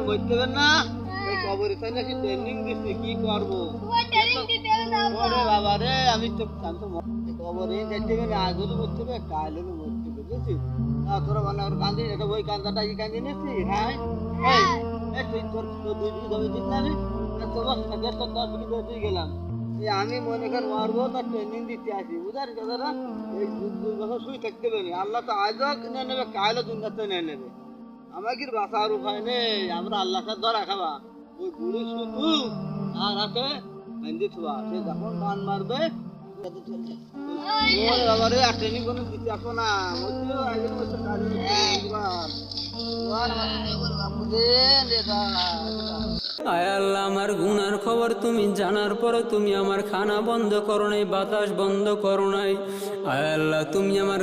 মরতে হবে না এই কবরে তাই নাকি ট্রেনিং দিচ্ছে কি করবো ওরে বাবা রে আমি তো শান্ত কবরে যাইতে হবে আজও মরতে হবে কালও মরতে হবে বুঝছিস তোরা মানে ওর কান্দি এটা ওই কান্দাটা কি কান্দি নিচ্ছি হ্যাঁ এই তুই তোর দুই বিঘি জমি দিস না আমি তোমার সাথে তো 10 বিঘি জমি গেলাম আমি মনে কর মারবো তার ট্রেনিং দিতে আসি বুঝার দাদারা এই 2 বছর শুয়ে থাকতে পারি আল্লাহ তো আজও নিয়ে নেবে কালও দুনিয়াতে নিয়ে নেবে আমাকে বাঁচার উপায় নেই আমরা আল্লাহকে ধরা খাবা ওই বুড়ি শুধু আর হাতে মেহেন্দি থুয়া সে যখন টান মারবে বাবারে আর ট্রেনিং কোনো দিতে আসবো না বলছিল আগের বছর কাজে আয় আল্লাহ আমার গুনার খবর তুমি জানার পরে তুমি আমার খানা বন্ধ করো নাই বাতাস বন্ধ করো নাই আয় আল্লাহ তুমি আমার